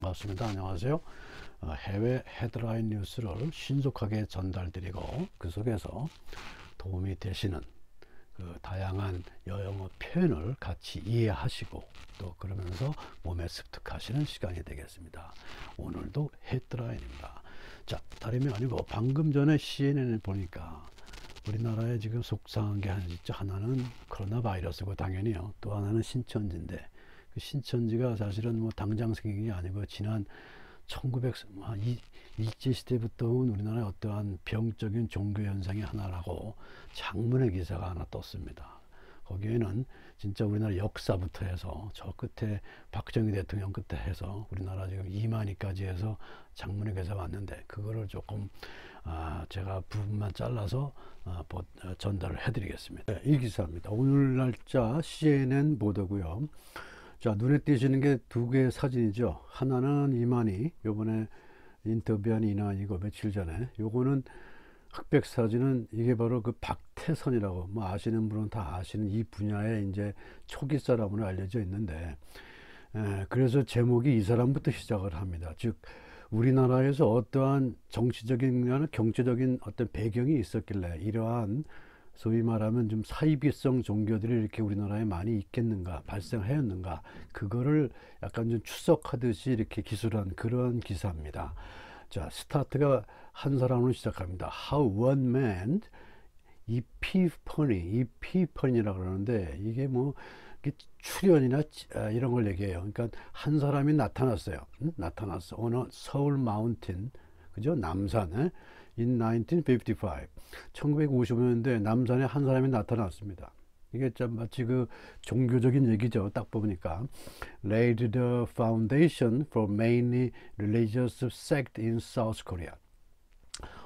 반갑습니다. 안녕하세요. 해외 헤드라인 뉴스를 신속하게 전달드리고 그 속에서 도움이 되시는 그 다양한 영어 표현을 같이 이해하시고 또 그러면서 몸에 습득하시는 시간이 되겠습니다. 오늘도 헤드라인입니다. 자, 다름이 아니고 방금 전에 CNN을 보니까 우리나라에 지금 속상한 게 하나는 코로나 바이러스고 당연히요. 또 하나는 신천지인데 그 신천지가 사실은 뭐 당장 생긴 게 아니고 지난 1900 일제시대부터 온 우리나라의 어떠한 병적인 종교 현상의 하나라고 장문의 기사가 하나 떴습니다. 거기에는 진짜 우리나라 역사부터 해서 저 끝에 박정희 대통령 끝에 해서 우리나라 지금 이만희까지 해서 장문의 기사가 왔는데 그거를 조금 제가 부분만 잘라서 전달을 해드리겠습니다. 네, 이 기사입니다. 오늘 날짜 CNN 보도고요. 자, 눈에 띄시는 게 두 개의 사진이죠. 하나는 이만희, 요번에 인터뷰한 이난이고 며칠 전에, 요거는 흑백 사진은 이게 바로 그 박태선이라고 뭐 아시는 분은 다 아시는 이 분야의 이제 초기 사람으로 알려져 있는데, 그래서 제목이 이 사람부터 시작을 합니다. 즉 우리나라에서 어떠한 정치적인 경제적인 어떤 배경이 있었길래 이러한 소위 말하면 좀 사이비성 종교들이 이렇게 우리나라에 많이 있겠는가, 발생하였는가, 그거를 약간 좀 추적하듯이 이렇게 기술한 그런 기사입니다. 자, 스타트가 한 사람으로 시작합니다. How one man epiphany라고 그러는데 이게 뭐 출현이나 이런 걸 얘기해요. 그러니까 한 사람이 나타났어요. 나타났어. 어느 서울 마운틴, 그죠? 남산에 in 1955, 1955년도에 남산에 한 사람이 나타났습니다. 이게 참 마치 그 종교적인 얘기죠. 딱 보니까 laid the foundation for many religious sects in South Korea.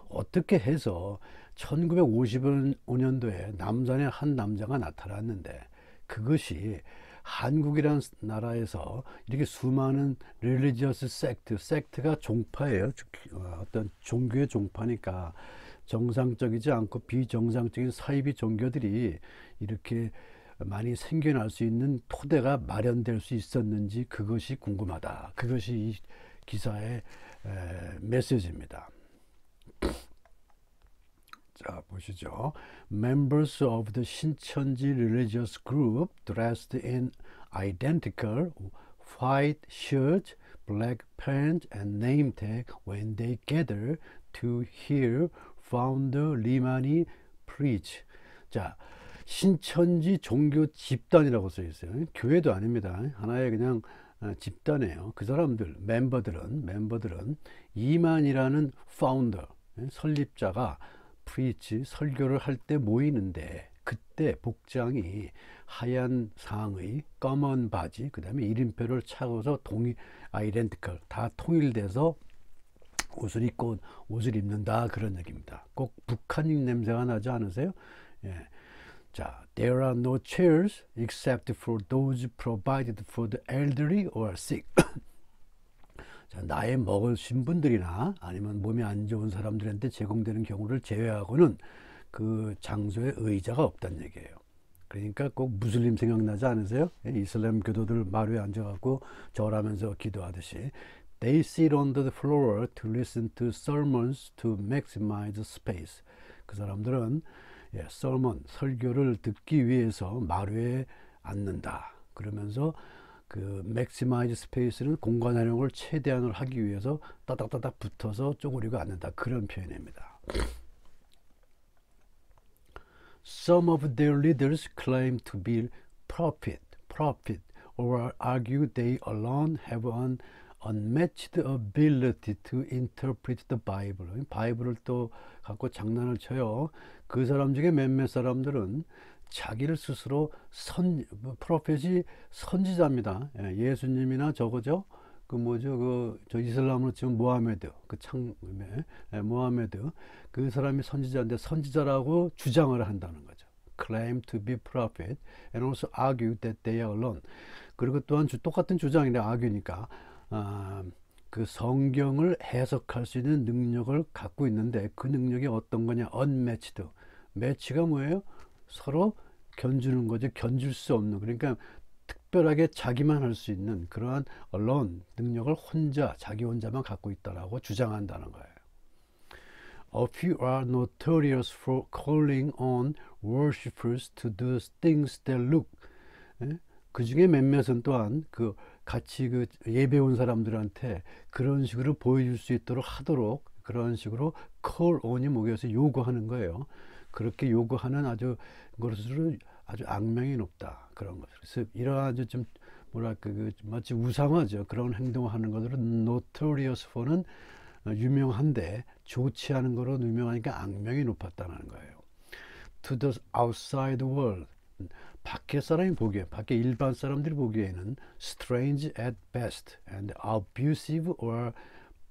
어떻게 해서 1955년도에 남산에 한 남자가 나타났는데 그것이 한국이라는 나라에서 이렇게 수많은 religious 섹트가 종파예요. 어떤 종교의 종파니까 정상적이지 않고 비정상적인 사이비 종교들이 이렇게 많이 생겨날 수 있는 토대가 마련될 수 있었는지 그것이 궁금하다. 그것이 이 기사의 메시지입니다. 자, 보시죠. Members of the 신천지 religious group dressed in identical white shirts, black pants, and name tag when they gather to hear founder 리만이 preach. 자, 신천지 종교 집단이라고 써 있어요. 교회도 아닙니다. 하나의 그냥 집단이에요. 그 사람들, 멤버들은 이만이라는 파운더, 설립자가 프리치 설교를 할 때 모이는데 그때 복장이 하얀 상의, 검은 바지, 그 다음에 이름표를 차고서 아이덴티컬 다 통일돼서 옷을 입는다 그런 얘기입니다. 꼭 북한인 냄새가 나지 않으세요? 예. 자, there are no chairs except for those provided for the elderly or sick. 자, 나이 먹으신 분들이나 아니면 몸이 안 좋은 사람들한테 제공되는 경우를 제외하고는 그 장소에 의자가 없다는 얘기예요. 그러니까 꼭 무슬림 생각나지 않으세요? 이슬람 교도들 마루에 앉아갖고 절하면서 기도하듯이 They sit on the floor to listen to sermons to maximize space. 그 사람들은 설교를 듣기 위해서 마루에 앉는다. 그러면서 그 maximize space는 공간 활용을 최대한을 하기 위해서 따닥따닥 붙어서 쪼그리고 앉는다. 그런 표현입니다. Some of their leaders claim to be prophet, or argue they alone have an unmatched ability to interpret the Bible. 바이블을 또 갖고 장난을 쳐요. 그 사람 중에 몇몇 사람들은 자기를 스스로 프로펫이 선지자입니다. 예수님이나 저거죠. 그 뭐죠? 저 이슬람으로 치면 모하메드, 모하메드. 그 사람이 선지자인데 선지자라고 주장을 한다는 거죠. Claim to be prophet and also argue that they are alone. 그리고 또한 똑같은 주장인데 argue니까 그 성경을 해석할 수 있는 능력을 갖고 있는데 그 능력이 어떤 거냐? unmatched. 매치가 뭐예요? 서로 견주는 거죠. 견줄 수 없는. 그러니까 특별하게 자기만 할 수 있는 그러한 alone 능력을 자기 혼자만 갖고 있다라고 주장한다는 거예요. A few are notorious for calling on worshippers to do things that look. 그 중에 몇몇은 또한 같이 예배 온 사람들한테 그런 식으로 보여줄 수 있도록 하도록 그런 식으로 call on이 목에서 요구하는 거예요. 그렇게 요구하는 것으로 아주 악명이 높다. 그런 것. 그래서 이러한 아주 좀 뭐랄까 마치 우상화죠. 그런 행동을 하는 것으로 notorious for는 유명한데 좋지 않은 거로 유명하니까 악명이 높았다는 거예요. To the outside world. 밖에 사람이 보기에, 밖에 일반 사람들이 보기에는 strange at best and abusive or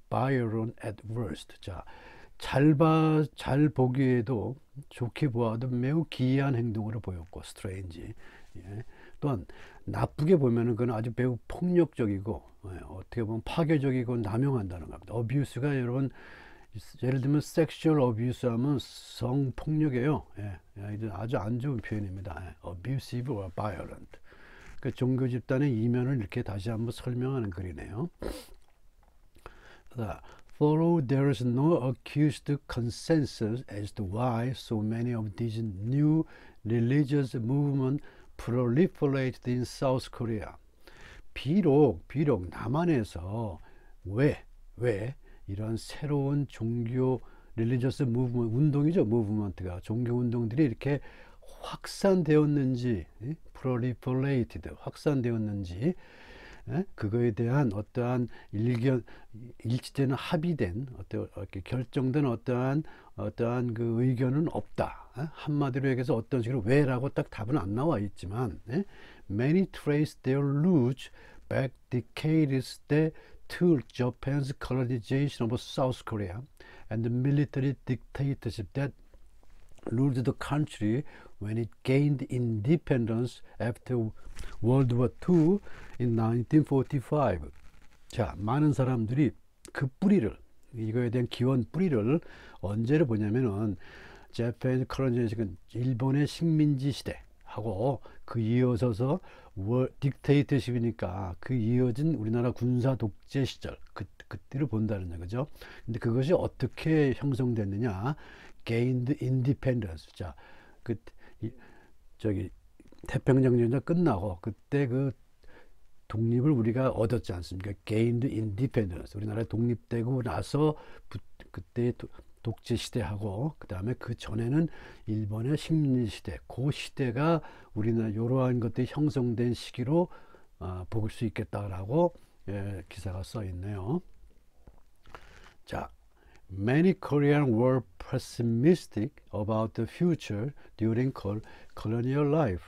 violent at worst. 자, 잘 보기에도 좋게 보아도 매우 기이한 행동으로 보였고 strange. 예. 또한 나쁘게 보면은 그건 아주 매우 폭력적이고 어떻게 보면 파괴적이고 남용한다는 겁니다. abuse가 여러분 예를 들면 sexual abuse 하면 성폭력이에요. 예. 아주 안 좋은 표현입니다. 예. abusive or violent. 그 종교 집단의 이면을 이렇게 다시 한번 설명하는 글이네요. Though there is no accused consensus as to why so many of these new religious movements proliferated in South Korea. 비록 남한에서 왜 이런 새로운 종교 릴리저스 무브먼트 운동이죠. 무브먼트가 종교 운동들이 이렇게 확산되었는지 proliferated 확산되었는지 그거에 대한 어떠한 일치되는 합의된 이렇게 결정된 어떠한 그 의견은 없다. 한마디로 얘기해서 어떤 식으로 왜라고 딱 답은 안 나와 있지만 many trace their roots back decades to Japan's colonization of South Korea and the military dictatorship that ruled the country when it gained independence after World War II in 1945. 자, 많은 사람들이 그 이거에 대한 기원 뿌리를 언제를 보냐면은 Japan colonization, 일본의 식민지 시대하고 그 이어져서 딕테이터십이니까 그 이어진 우리나라 군사 독재 시절 그때를 본다는 거죠. 근데 그것이 어떻게 형성됐느냐? gained independence. 자, 태평양 전쟁 끝나고 그때 그 독립을 우리가 얻었지 않습니까? gained independence. 우리나라 독립되고 나서 그때 독재 시대하고 그 다음에 그 전에는 일본의 식민지 시대, 그 시대가 우리나라 이러한 것들이 형성된 시기로 볼 수 있겠다라고 기사가 써 있네요. 자, many Koreans were pessimistic about the future during colonial life.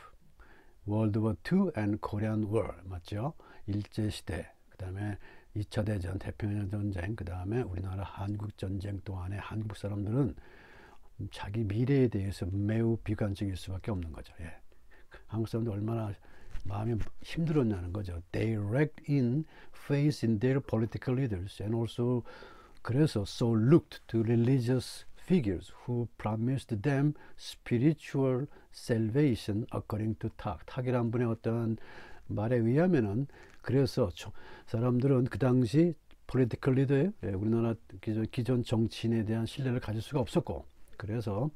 World War II and Korean War 맞죠? 일제시대 그 다음에 2차 대전, 태평양 전쟁, 그 다음에 우리나라 한국 전쟁 동안에 한국 사람들은 자기 미래에 대해서 매우 비관적일 수밖에 없는 거죠. 예. 한국 사람들 얼마나 마음이 힘들었냐는 거죠. They lacked in faith in their political leaders and also 그래서 so looked to religious figures who promised them spiritual salvation according to 탁. 탁이란 분의 어떤 말에 의하면은 그래서 사람들은 그 당시 political leader, 우리나라 기존 정치인에 대한 신뢰를 가질 수가 없었고 그래서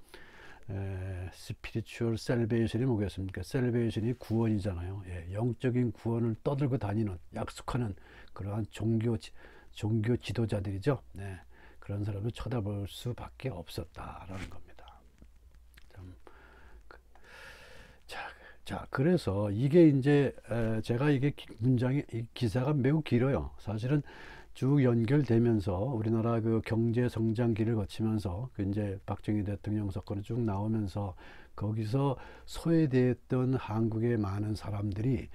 spiritual salvation이 뭐겠습니까? salvation이 구원이잖아요. 예, 영적인 구원을 떠들고 다니는 약속하는 그러한 종교 지도자들이죠. 네, 그런 사람을 쳐다볼 수밖에 없었다라는 겁니다. 자, 그래서 이게 이제 제가 이게 이 기사가 매우 길어요. 사실은 쭉 연결되면서 우리나라 그 경제 성장기를 거치면서 그 이제 박정희 대통령 사건이 쭉 나오면서 거기서 소외되었던 한국의 많은 사람들이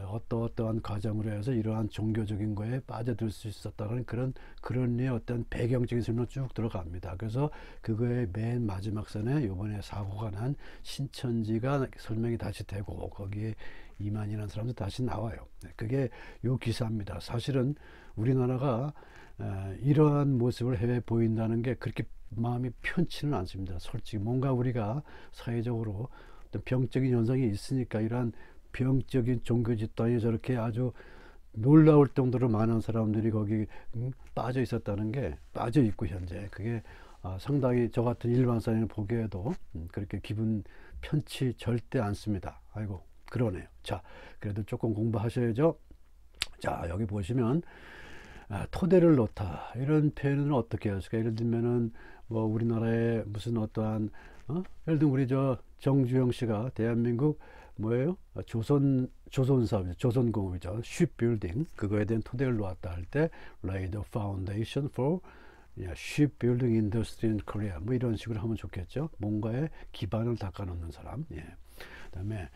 어떠한 과정으로 해서 이러한 종교적인 거에 빠져들 수 있었다는 그런 류의 어떤 배경적인 설명 쭉 들어갑니다. 그래서 그거의 맨 마지막 선에 이번에 사고가 난 신천지가 설명이 다시 되고 거기에 이만희라는 사람도 다시 나와요. 그게 요 기사입니다. 사실은 우리나라가 이러한 모습을 해외에 보인다는 게 그렇게 마음이 편치는 않습니다. 솔직히 뭔가 우리가 사회적으로 어떤 병적인 현상이 있으니까 이러한 병적인 종교 집단이 저렇게 아주 놀라울 정도로 많은 사람들이 거기 빠져 있었다는 게, 빠져 있고 현재 그게 상당히 저 같은 일반사람이 보기에도 그렇게 기분 편치 절대 않습니다. 아이고 그러네요. 자, 그래도 조금 공부하셔야죠. 자, 여기 보시면 토대를 놓다 이런 표현은 어떻게 할까? 예를 들면은 뭐 우리나라의 무슨 어떠한 예를 들면 우리 저 정주영 씨가 대한민국 뭐예요? 조선사업, 조선공업이죠. shipbuilding 그거에 대한 토대를 놓았다 할 때 lay the foundation for shipbuilding industry in Korea 뭐 이런 식으로 하면 좋겠죠. 뭔가에 기반을 닦아놓는 사람. 예. 그다음에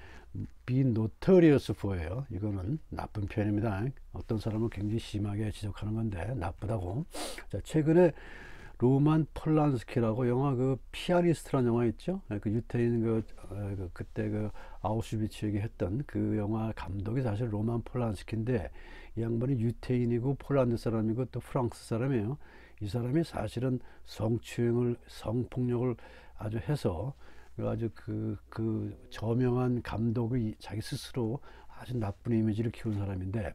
be notorious for예요. 이거는 나쁜 표현입니다. 어떤 사람은 굉장히 심하게 지적하는 건데 나쁘다고. 자, 최근에 로만 폴란스키라고 영화 그 피아니스트라는 영화 있죠. 그 유태인 그때 그 아우슈비츠 얘기했던 그 영화 감독이 사실 로만 폴란스키인데 이 양반이 유태인이고 폴란드 사람이고 또 프랑스 사람이에요. 이 사람이 사실은 성추행을 성폭력을 아주 해서 아주 그 저명한 감독이 자기 스스로 아주 나쁜 이미지를 키운 사람인데,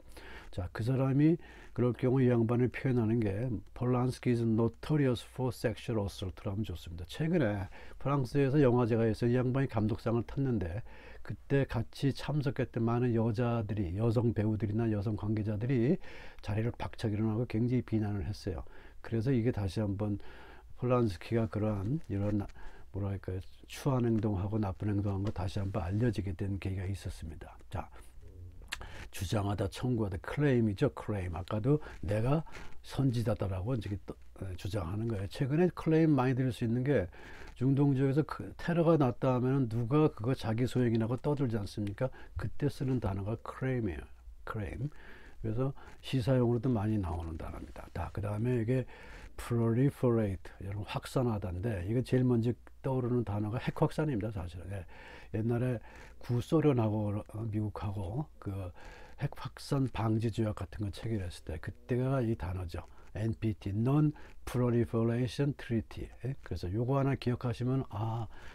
자, 그 사람이 그럴 경우 이 양반을 표현하는 게 폴란스키 is notorious for sexual assault로 하면 좋습니다. 최근에 프랑스에서 영화제가 있어서 이 양반이 감독상을 탔는데 그때 같이 참석했던 많은 여자들이, 여성 배우들이나 여성 관계자들이 자리를 박차기 일어나고 굉장히 비난을 했어요. 그래서 이게 다시 한번 폴란스키가 그러한 이런 뭐랄까 추한 행동하고 나쁜 행동한 거 다시 한번 알려지게 된 계기가 있었습니다. 자, 주장하다, 청구하다, 클레임이죠. 클레임. 아까도 내가 선지자다라고 이제 주장하는 거예요. 최근에 클레임 많이 들을 수 있는 게 중동 지역에서 테러가 났다 하면 누가 그거 자기 소행이라고 떠들지 않습니까? 그때 쓰는 단어가 클레임이에요. 클레임. 그래서 시사용으로도 많이 나오는 단어입니다. 그 다음에 이게 proliferate, 여러분 확산하다인데 이게 제일 먼저 떠오르는 단어가 핵 확산입니다. 사실은. 옛날에 구소련하고 미국하고 그 핵 확산 방지 조약 같은 거 체결했을 때 그때가 이 단어죠. NPT, Non-Proliferation Treaty. 그래서 요거 하나 기억하시면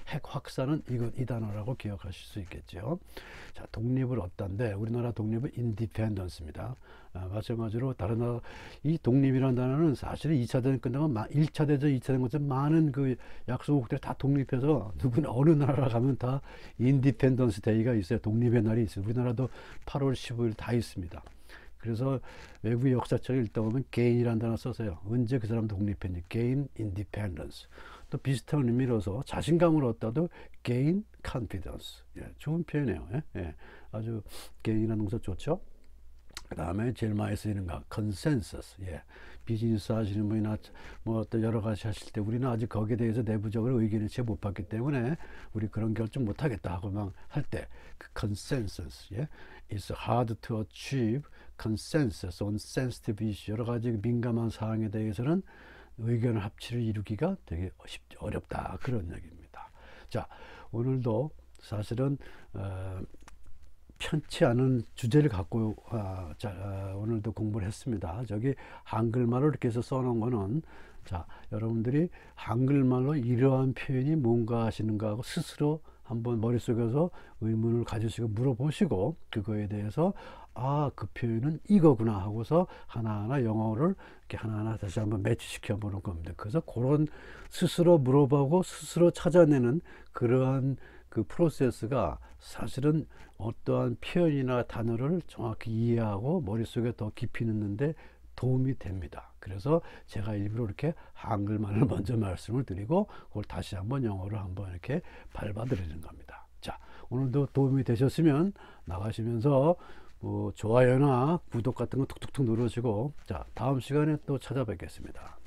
핵 확산은 이 단어라고 기억하실 수 있겠죠. 자, 독립을 얻다인데 우리나라 독립은 independence입니다. 마찬가지로 다른 나라 이 독립이라는 단어는 사실은 2차 대전 끝나고 1차 대전, 2차 대전 것처럼 많은 그 약소국들이 다 독립해서 누구나 어느 나라 가면 다 인디펜던스 데이가 있어요. 독립의 날이 있어요. 우리나라도 8월 15일 다 있습니다. 그래서 외국 역사책을 읽다 보면 gain이라는 단어 써서요. 언제 그 사람 독립했니? gain independence. 또 비슷한 의미로서 자신감을 얻다도 gain confidence. 좋은 표현이에요. 아주 gain이라는 동사 좋죠. 그 다음에 제일 많이 쓰이는 거 consensus. 비즈니스 하시는 분이나 뭐 또 여러 가지 하실 때 우리는 아직 거기에 대해서 내부적으로 의견을 채 못 받기 때문에 우리 그런 결정 못 하겠다 하고 막 할 때 그 consensus. It's hard to achieve consensus on sensitive issue. 여러 가지 민감한 사항에 대해서는 의견 합치를 이루기가 되게 어렵다. 그런 얘기입니다. 자, 오늘도 사실은 편치 않은 주제를 갖고 오늘도 공부를 했습니다. 저기 한글말로 이렇게 해서 써놓은 거는 자, 여러분들이 한글말로 이러한 표현이 뭔가 하시는가 하고 스스로 한번 머릿속에서 의문을 가지시고 물어보시고 그거에 대해서 그 표현은 이거구나 하고서 하나하나 영어를 이렇게 하나하나 다시 한번 매치시켜 보는 겁니다. 그래서 그런 스스로 물어보고 스스로 찾아내는 그러한 그 프로세스가 사실은 어떠한 표현이나 단어를 정확히 이해하고 머릿속에 더 깊이 넣는데 도움이 됩니다. 그래서 제가 일부러 이렇게 한글말을 먼저 말씀을 드리고 그걸 다시 한번 영어로 한번 이렇게 밟아드리는 겁니다. 자, 오늘도 도움이 되셨으면 나가시면서 뭐 좋아요나 구독 같은 거 툭툭툭 누르시고 자, 다음 시간에 또 찾아뵙겠습니다.